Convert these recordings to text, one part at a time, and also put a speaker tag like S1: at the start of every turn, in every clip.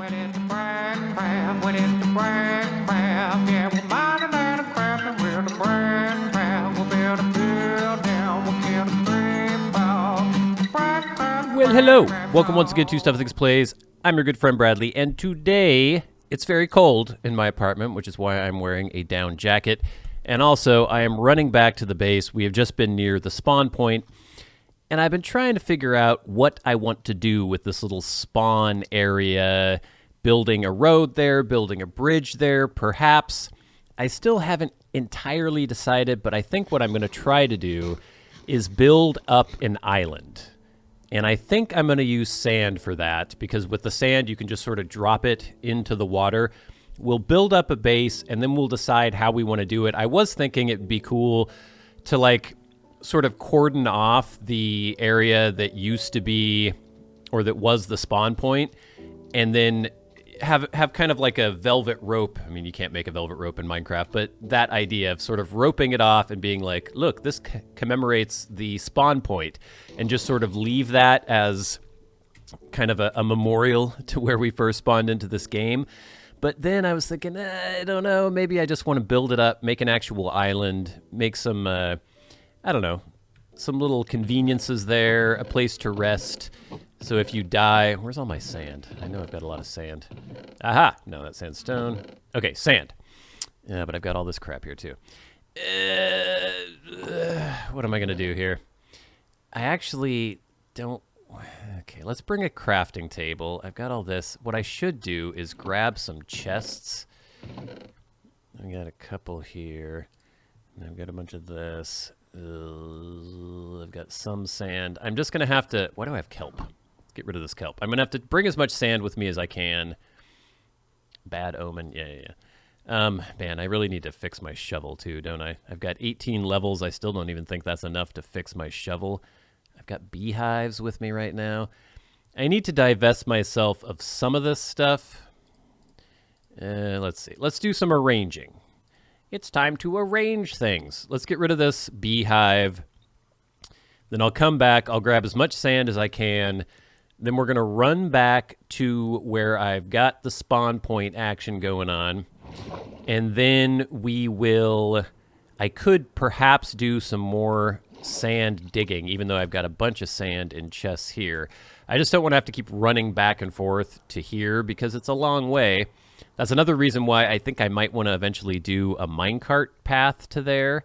S1: Went in the brand crab, went in the brand crab. Yeah, we're mining and a crab, and we're the brand crab. We'll build a building, we'll kill the green ball. Brand crab.
S2: Well, hello. Welcome once again to Stuff Things Plays. I'm your good friend Bradley, and today it's very cold in my apartment, which is why I'm wearing a down jacket. And also, I am running back to the base. We have just been near the spawn point, and I've been trying to figure out what I want to do with this little spawn area, building a road there, building a bridge there, perhaps. I still haven't entirely decided, but I think what I'm going to try to do is build up an island. And I think I'm going to use sand for that, because with the sand, you can just sort of drop it into the water. We'll build up a base, and then we'll decide how we want to do it. I was thinking it'd be cool to, like, sort of cordon off the area that used to be, or that was the spawn point, and then have kind of like a velvet rope. I mean, you can't make a velvet rope in Minecraft, but that idea of sort of roping it off and being like, look, this commemorates the spawn point, and just sort of leave that as kind of a memorial to where we first spawned into this game. But then I was thinking, I don't know, maybe I just want to build it up, make an actual island, make some, I don't know, some little conveniences there, a place to rest. So if you die, where's all my sand? I know I've got a lot of sand. Aha, no, that's sandstone. Okay, sand. Yeah, but I've got all this crap here too. What am I gonna do here? I actually don't, okay, let's bring a crafting table. I've got all this. What I should do is grab some chests. I got a couple here. And I've got a bunch of this. I've got some sand. I'm just gonna have to, why do I have kelp? Let's get rid of this kelp. I'm gonna have to bring as much sand with me as I can. Bad omen, yeah. Man, I really need to fix my shovel too, don't I? I've got 18 levels. I still don't even think that's enough to fix my shovel. I've got beehives with me right now. I need to divest myself of some of this stuff. Let's see. Let's do some arranging. It's time to arrange things. Let's get rid of this beehive. Then I'll come back. I'll grab as much sand as I can. Then we're going to run back to where I've got the spawn point action going on. And then we will... I could perhaps do some more sand digging, even though I've got a bunch of sand in chests here. I just don't want to have to keep running back and forth to here because it's a long way. That's another reason why I think I might want to eventually do a minecart path to there.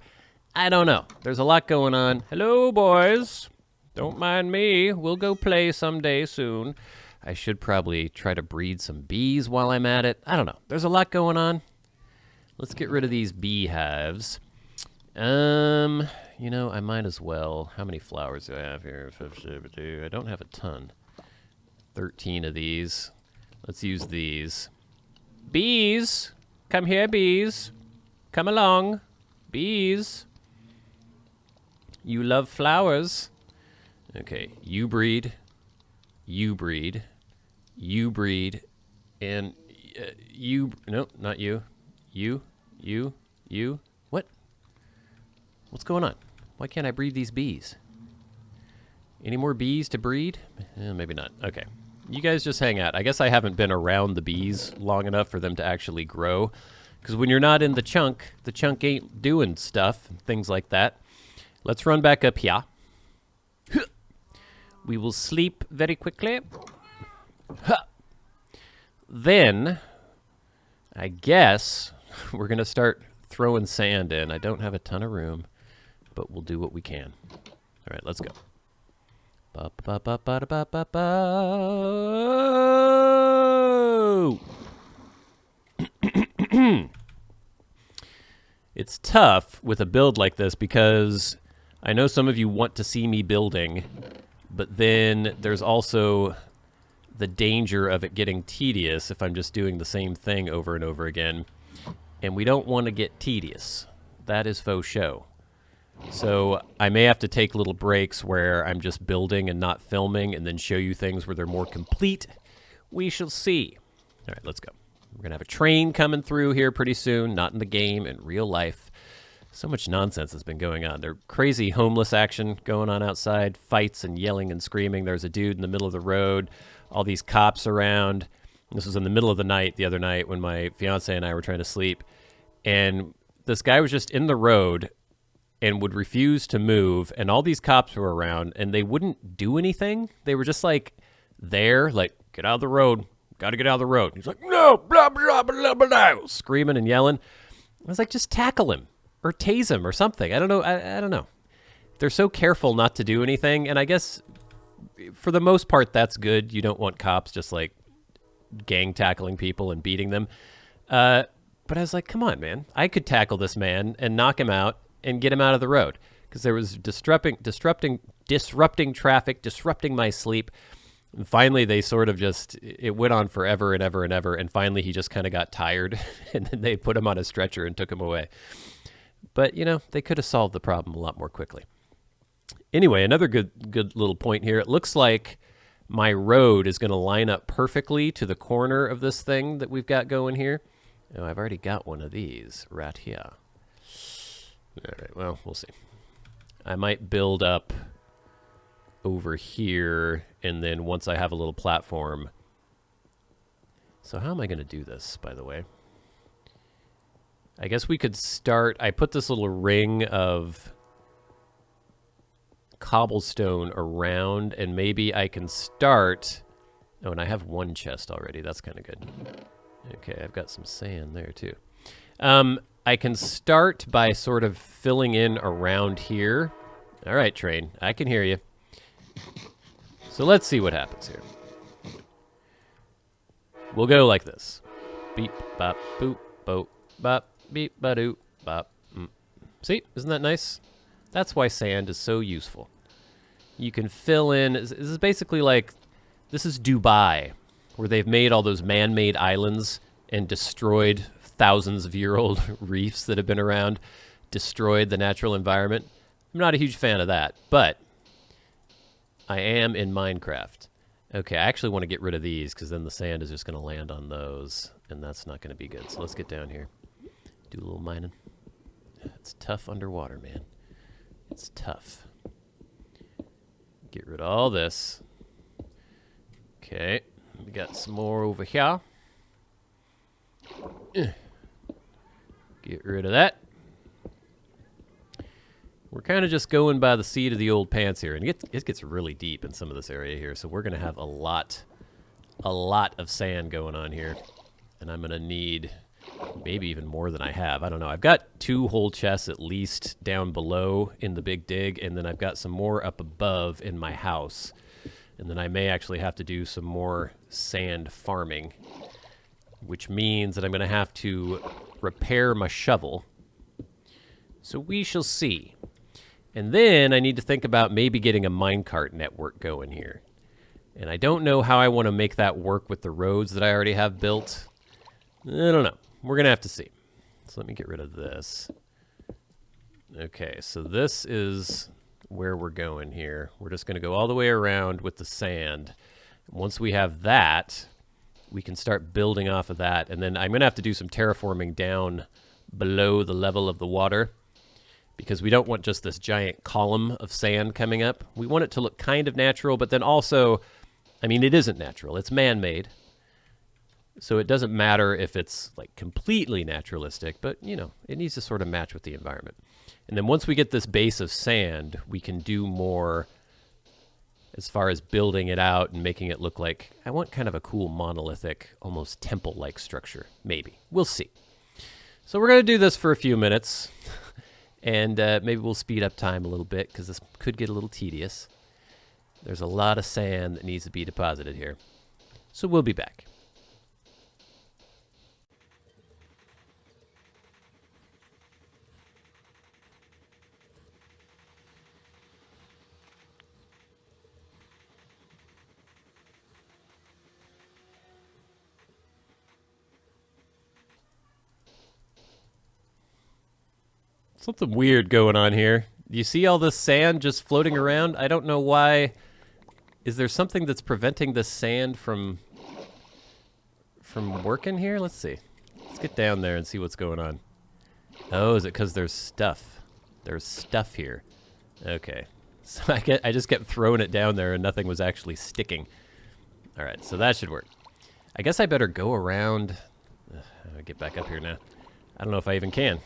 S2: I don't know. There's a lot going on. Hello, boys. Don't mind me. We'll go play someday soon. I should probably try to breed some bees while I'm at it. I don't know. There's a lot going on. Let's get rid of these beehives. You know, I might as well. How many flowers do I have here? I don't have a ton. 13 of these. Let's use these. Bees! Come here, bees. Come along. Bees. You love flowers. Okay, you breed. You breed. You breed. And you... No, not you. You. What? What's going on? Why can't I breed these bees? Any more bees to breed? Maybe not. Okay. You guys just hang out. I guess I haven't been around the bees long enough for them to actually grow. Because when you're not in the chunk ain't doing stuff, and things like that. Let's run back up here. We will sleep very quickly. Then, I guess, we're going to start throwing sand in. I don't have a ton of room, but we'll do what we can. All right, let's go. It's tough with a build like this because I know some of you want to see me building, but then there's also the danger of it getting tedious if I'm just doing the same thing over and over again. And we don't want to get tedious. That is faux show. So I may have to take little breaks where I'm just building and not filming and then show you things where they're more complete. We shall see. All right, let's go. We're going to have a train coming through here pretty soon, not in the game, in real life. So much nonsense has been going on. There's crazy homeless action going on outside, fights and yelling and screaming. There's a dude in the middle of the road, all these cops around. This was in the middle of the night the other night when my fiance and I were trying to sleep. And this guy was just in the road and would refuse to move. And all these cops were around and they wouldn't do anything. They were just like there, like, get out of the road. Got to get out of the road. He's like, no, blah, blah, blah, blah, blah, screaming and yelling. I was like, just tackle him or tase him or something. I don't know. I don't know. They're so careful not to do anything. And I guess for the most part, that's good. You don't want cops just like gang tackling people and beating them. But I was like, come on, man. I could tackle this man and knock him out and get him out of the road because there was disrupting traffic, disrupting my sleep. And finally, they sort of just, it went on forever and ever and ever. And finally, he just kind of got tired and then they put him on a stretcher and took him away. But, you know, they could have solved the problem a lot more quickly. Anyway, another good little point here. It looks like my road is going to line up perfectly to the corner of this thing that we've got going here. Oh, I've already got one of these right here. All right, well, we'll see. I might build up over here, and then once I have a little platform. So how am I going to do this, by the way? I guess we could start. I put this little ring of cobblestone around, and maybe I can start. Oh, and I have one chest already. That's kind of good. Okay, I've got some sand there too. I can start by sort of filling in around here. All right, train, I can hear you. So let's see what happens here. We'll go like this. Beep, bop, boop, boop, bop, beep, ba-doop, bop. See, isn't that nice? That's why sand is so useful. You can fill in. This is basically like, this is Dubai, where they've made all those man-made islands and destroyed thousands of year-old reefs that have been around, destroyed the natural environment. I'm not a huge fan of that, but I am in Minecraft. Okay, I actually want to get rid of these because then the sand is just going to land on those, and that's not going to be good. So let's get down here. Do a little mining. It's tough underwater, man. It's tough. Get rid of all this. Okay, we got some more over here. Get rid of that. We're kind of just going by the seat of the old pants here, and it gets really deep in some of this area here, so we're going to have a lot of sand going on here, and I'm going to need maybe even more than I have. I don't know. I've got 2 whole chests at least down below in the big dig, and then I've got some more up above in my house, and then I may actually have to do some more sand farming, which means that I'm going to have to repair my shovel. So we shall see. And then I need to think about maybe getting a minecart network going here. And I don't know how I want to make that work with the roads that I already have built. I don't know. We're going to have to see. So let me get rid of this. Okay, so this is where we're going here. We're just going to go all the way around with the sand. Once we have that, we can start building off of that. And then I'm going to have to do some terraforming down below the level of the water, because we don't want just this giant column of sand coming up. We want it to look kind of natural, but then also, I mean, it isn't natural. It's man-made. So it doesn't matter if it's like completely naturalistic, but, you know, it needs to sort of match with the environment. And then once we get this base of sand, we can do more as far as building it out and making it look like, I want kind of a cool monolithic, almost temple-like structure. Maybe. We'll see. So we're going to do this for a few minutes. And maybe we'll speed up time a little bit because this could get a little tedious. There's a lot of sand that needs to be deposited here. So we'll be back. Something weird going on here. Do you see all this sand just floating around? I don't know why. Is there something that's preventing this sand from working here? Let's see. Let's get down there and see what's going on. Oh, is it because there's stuff? There's stuff here. Okay. So I just kept throwing it down there and nothing was actually sticking. All right, so that should work. I guess I better go around. I'll get back up here now. I don't know if I even can.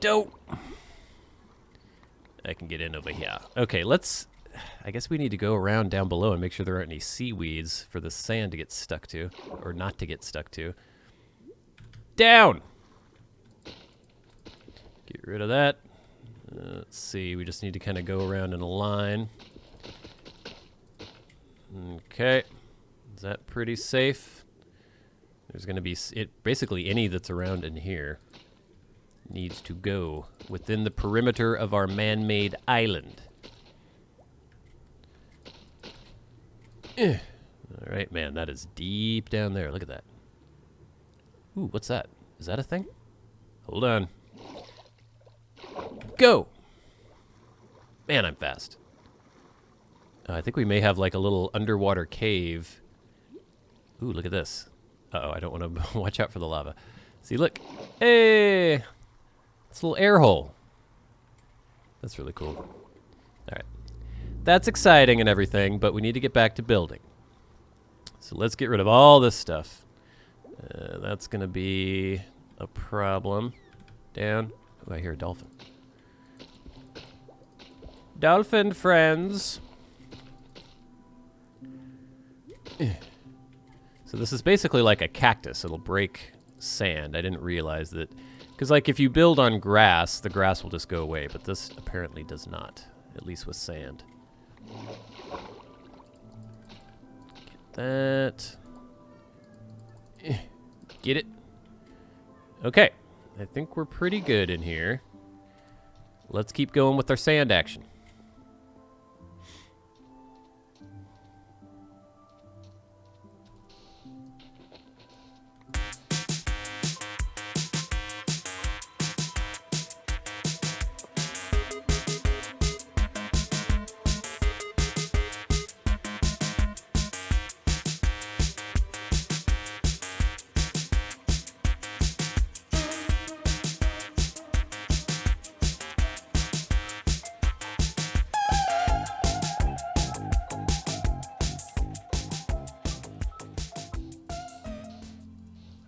S2: Dope. I can get in over here. Okay, let's... I guess we need to go around down below and make sure there aren't any seaweeds for the sand to get stuck to. Or not to get stuck to. Down! Get rid of that. Let's see, we just need to kind of go around in a line. Okay. Is that pretty safe? There's going to be... basically any that's around in here needs to go within the perimeter of our man-made island. All right, man, that is deep down there. Look at that. Ooh, what's that? Is that a thing? Hold on. Go! Man, I'm fast. I think we may have like a little underwater cave. Ooh, look at this. Uh-oh, I don't want to watch out for the lava. See, look. Hey! It's a little air hole. That's really cool. All right. That's exciting and everything, but we need to get back to building. So let's get rid of all this stuff. That's going to be a problem. Down. Oh, I hear a dolphin. Dolphin friends. So this is basically like a cactus. It'll break sand. I didn't realize that. Because, like, if you build on grass, the grass will just go away. But this apparently does not, at least with sand. Get that. Get it. Okay. I think we're pretty good in here. Let's keep going with our sand action.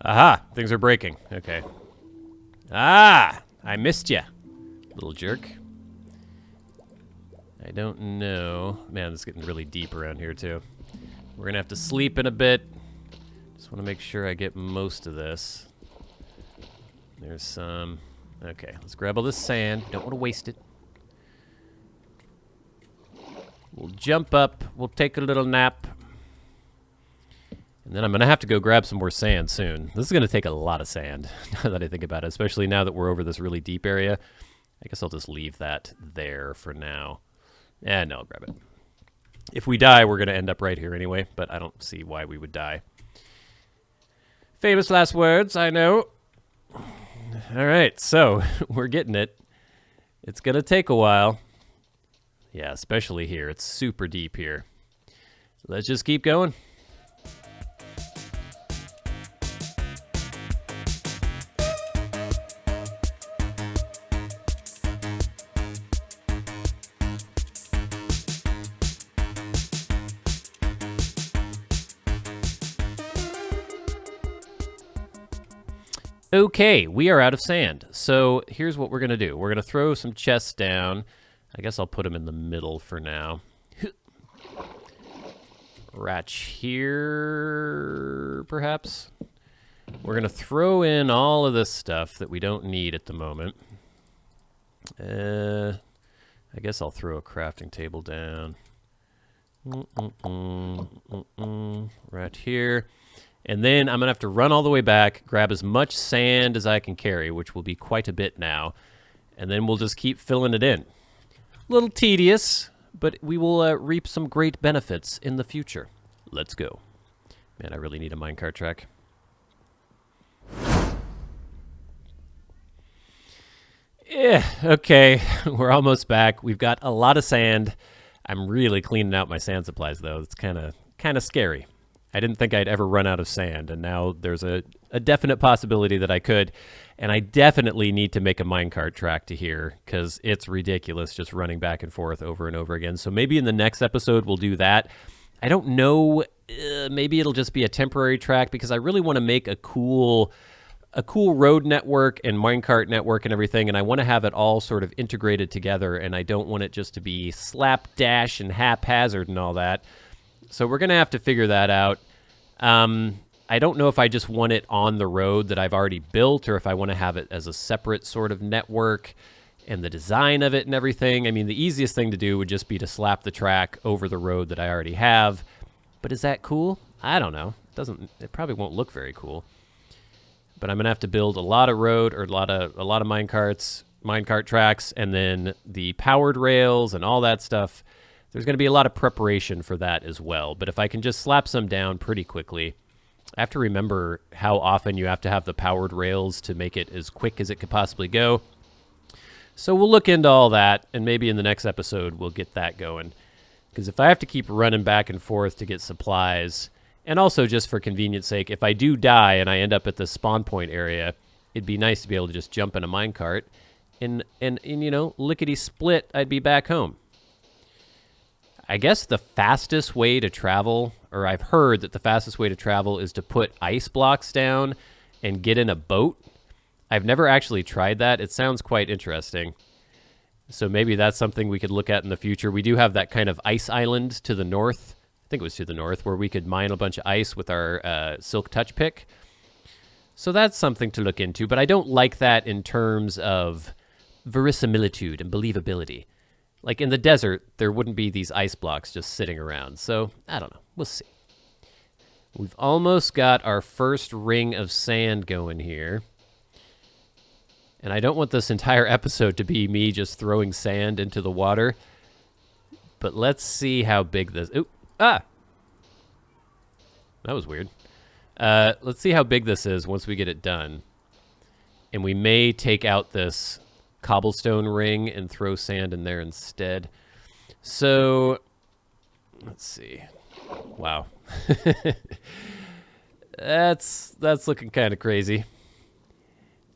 S2: Aha! Things are breaking. Okay. Ah! I missed ya, little jerk. I don't know. Man, it's getting really deep around here, too. We're gonna have to sleep in a bit. Just want to make sure I get most of this. There's some... Okay, let's grab all this sand. Don't want to waste it. We'll jump up. We'll take a little nap. And then I'm going to have to go grab some more sand soon. This is going to take a lot of sand, now that I think about it, especially now that we're over this really deep area. I guess I'll just leave that there for now. No, I'll grab it. If we die, we're going to end up right here anyway, but I don't see why we would die. Famous last words, I know. All right, so we're getting it. It's going to take a while. Yeah, especially here. It's super deep here. Let's just keep going. Okay, we are out of sand. So here's what we're going to do. We're going to throw some chests down. I guess I'll put them in the middle for now. Right here, perhaps. We're going to throw in all of this stuff that we don't need at the moment. I guess I'll throw a crafting table down. Right here. And then I'm going to have to run all the way back, grab as much sand as I can carry, which will be quite a bit now. And then we'll just keep filling it in. A little tedious, but we will reap some great benefits in the future. Let's go. Man, I really need a minecart track. Yeah, okay, we're almost back. We've got a lot of sand. I'm really cleaning out my sand supplies, though. It's kind of scary. I didn't think I'd ever run out of sand, and now there's a definite possibility that I could. And I definitely need to make a minecart track to here, because it's ridiculous just running back and forth over and over again. So maybe in the next episode we'll do that. I don't know maybe it'll just be a temporary track because I really want to make a cool road network and minecart network and everything, and I want to have it all sort of integrated together, and I don't want it just to be slapdash and haphazard and all that. So we're going to have to figure that out. I don't know if I just want it on the road that I've already built or if I want to have it as a separate sort of network and the design of it and everything. I mean, the easiest thing to do would just be to slap the track over the road that I already have. But is that cool? I don't know. It probably won't look very cool. But I'm going to have to build a lot of road or a lot of minecart tracks, and then the powered rails and all that stuff. There's going to be a lot of preparation for that as well. But if I can just slap some down pretty quickly, I have to remember how often you have to have the powered rails to make it as quick as it could possibly go. So we'll look into all that, and maybe in the next episode we'll get that going. Because if I have to keep running back and forth to get supplies, and also just for convenience sake, if I do die and I end up at the spawn point area, it'd be nice to be able to just jump in a minecart and you know, lickety-split, I'd be back home. I guess the fastest way to travel, or I've heard that the fastest way to travel is to put ice blocks down and get in a boat. I've never actually tried that. It sounds quite interesting. So maybe that's something we could look at in the future. We do have that kind of ice island to the north. I think it was to the north, where we could mine a bunch of ice with our silk touch pick. So that's something to look into, but I don't like that in terms of verisimilitude and believability. Like in the desert, there wouldn't be these ice blocks just sitting around. So I don't know. We'll see. We've almost got our first ring of sand going here. And I don't want this entire episode to be me just throwing sand into the water. But let's see how big this... Ooh, ah! That was weird. Let's see how big this is once we get it done. And we may take out this cobblestone ring and throw sand in there instead. So, let's see. Wow. That's looking kind of crazy.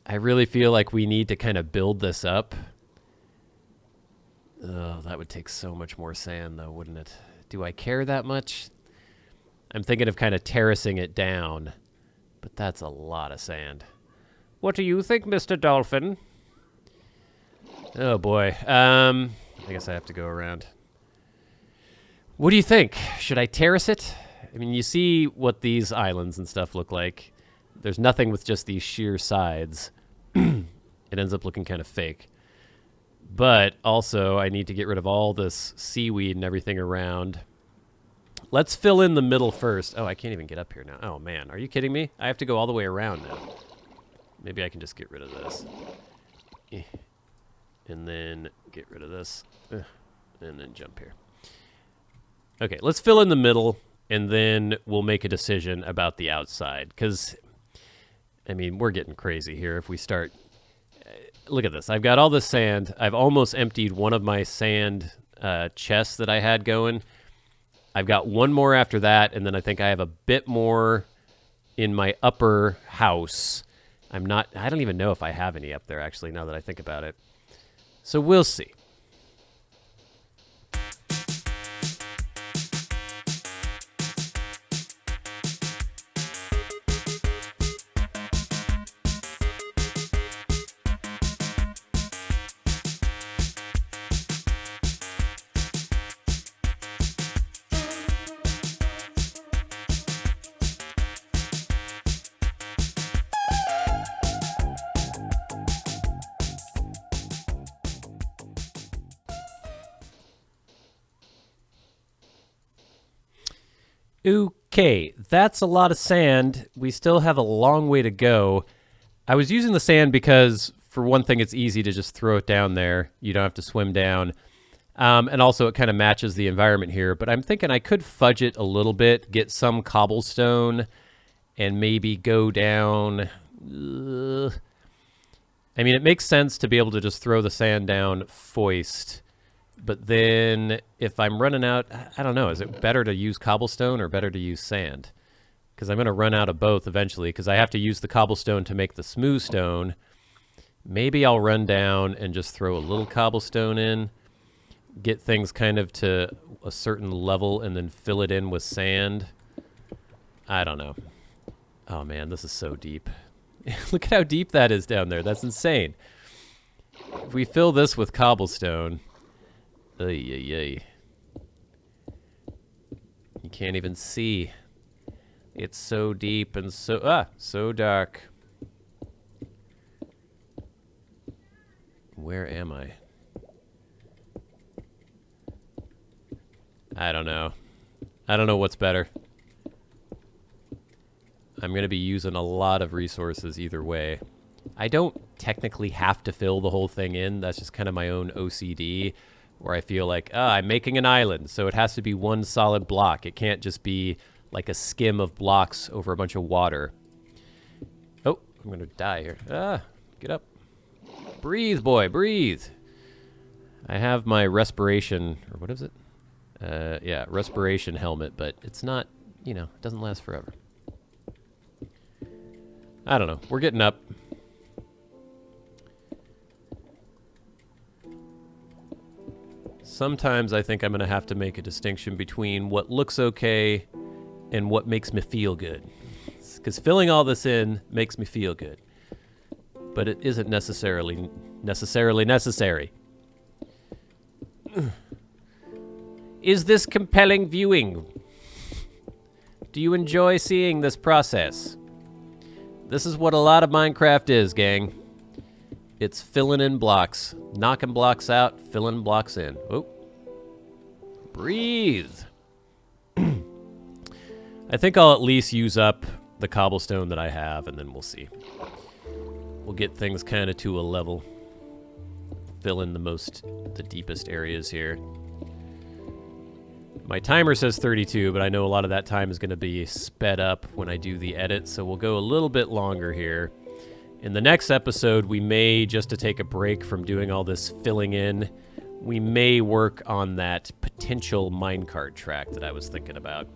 S2: I really feel like we need to kind of build this up. Oh, that would take so much more sand though, wouldn't it? Do I care that much? I'm thinking of kind of terracing it down, but that's a lot of sand. What do you think, Mr. Dolphin? Oh boy. I guess I have to go around. What do you think? Should I terrace it? I mean, you see what these islands and stuff look like. There's nothing with just these sheer sides. It ends up looking kind of fake. But also, I need to get rid of all this seaweed and everything around. Let's fill in the middle first. Oh, I can't even get up here now. Oh, man. Are you kidding me? I have to go all the way around now. Maybe I can just get rid of this. And then get rid of this. And then jump here. Okay, let's fill in the middle, and then we'll make a decision about the outside. Because, I mean, we're getting crazy here if we start... Look at this. I've got all this sand. I've almost emptied one of my sand chests that I had going. I've got one more after that, and then I think I have a bit more in my upper house. I don't even know if I have any up there, actually, now that I think about it. So we'll see. Okay, that's a lot of sand. We still have a long way to go. I was using the sand because, for one thing, it's easy to just throw it down there. You don't have to swim down. And also, it kind of matches the environment here. But I'm thinking I could fudge it a little bit, get some cobblestone, and maybe go down... I mean, it makes sense to be able to just throw the sand down foist. But then if I'm running out, I don't know, is it better to use cobblestone or better to use sand? Because I'm going to run out of both eventually because I have to use the cobblestone to make the smooth stone. Maybe I'll run down and just throw a little cobblestone in, get things kind of to a certain level and then fill it in with sand. I don't know. Oh, man, this is so deep. Look at how deep that is down there. That's insane. If we fill this with cobblestone... You can't even see. It's so deep and so dark. Where am I? I don't know. I don't know what's better. I'm going to be using a lot of resources either way. I don't technically have to fill the whole thing in. That's just kind of my own OCD, where I feel like, I'm making an island, so it has to be one solid block. It can't just be like a skim of blocks over a bunch of water. Oh, I'm going to die here. Get up. Breathe, boy, breathe. I have my respiration, or what is it? Yeah, respiration helmet, but it's not, it doesn't last forever. I don't know. We're getting up. Sometimes I think I'm going to have to make a distinction between what looks okay and what makes me feel good. Because filling all this in makes me feel good. But it isn't necessarily necessary. Is this compelling viewing? Do you enjoy seeing this process? This is what a lot of Minecraft is, gang. It's filling in blocks. Knocking blocks out, filling blocks in. Oh. Breathe. I think I'll at least use up the cobblestone that I have, and then we'll see. We'll get things kind of to a level. Fill in the deepest areas here. My timer says 32, but I know a lot of that time is going to be sped up when I do the edit, so we'll go a little bit longer here. In the next episode, we may, just to take a break from doing all this filling in, we may work on that potential minecart track that I was thinking about.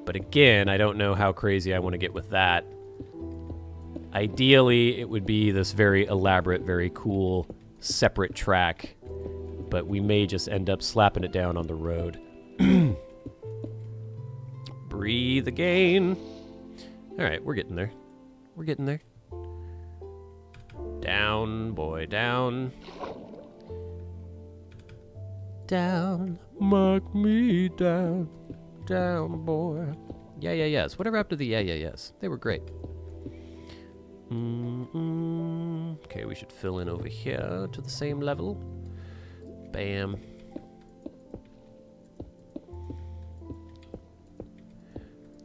S2: But again, I don't know how crazy I want to get with that. Ideally, it would be this very elaborate, very cool, separate track, but we may just end up slapping it down on the road. Breathe again. All right, we're getting there. We're getting there. Down, boy, down. Down, mark me down. Down, boy. Yeah, yes. Whatever happened to the yes? They were great. Okay, we should fill in over here to the same level. Bam.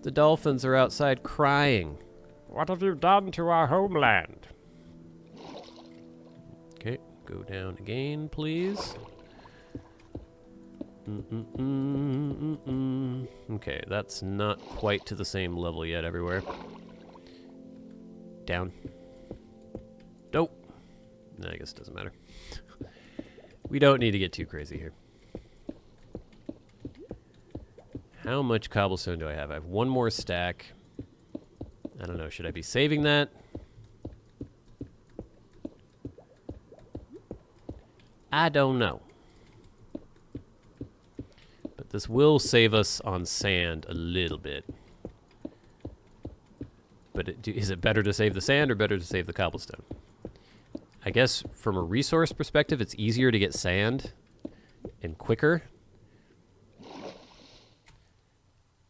S2: The dolphins are outside crying.
S1: What have you done to our homeland?
S2: Okay, go down again, please. Okay, that's not quite to the same level yet everywhere. Down. Nope. No, I guess it doesn't matter. We don't need to get too crazy here. How much cobblestone do I have? I have one more stack. I don't know. Should I be saving that? I don't know. But this will save us on sand a little bit. But is it better to save the sand or better to save the cobblestone? I guess from a resource perspective, it's easier to get sand and quicker.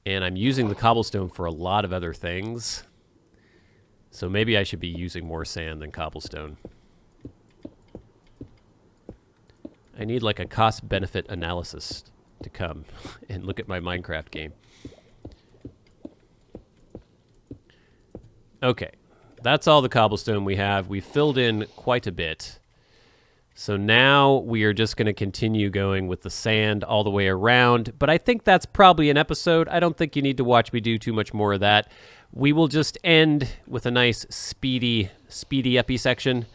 S2: And I'm using the cobblestone for a lot of other things. So maybe I should be using more sand than cobblestone. I need like a cost-benefit analysis to come and look at my Minecraft game. Okay, that's all the cobblestone we have. We filled in quite a bit. So now we are just going to continue going with the sand all the way around. But I think that's probably an episode. I don't think you need to watch me do too much more of that. We will just end with a nice speedy epi section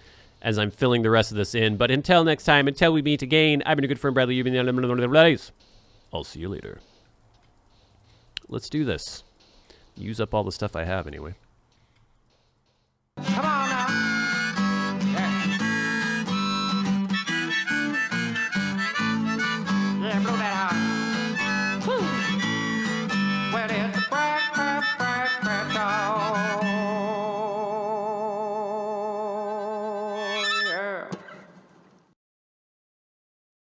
S2: as I'm filling the rest of this in. But until next time, until we meet again, I've been your good friend Bradley. You've been the I'll see you later. Let's do this. Use up all the stuff I have anyway.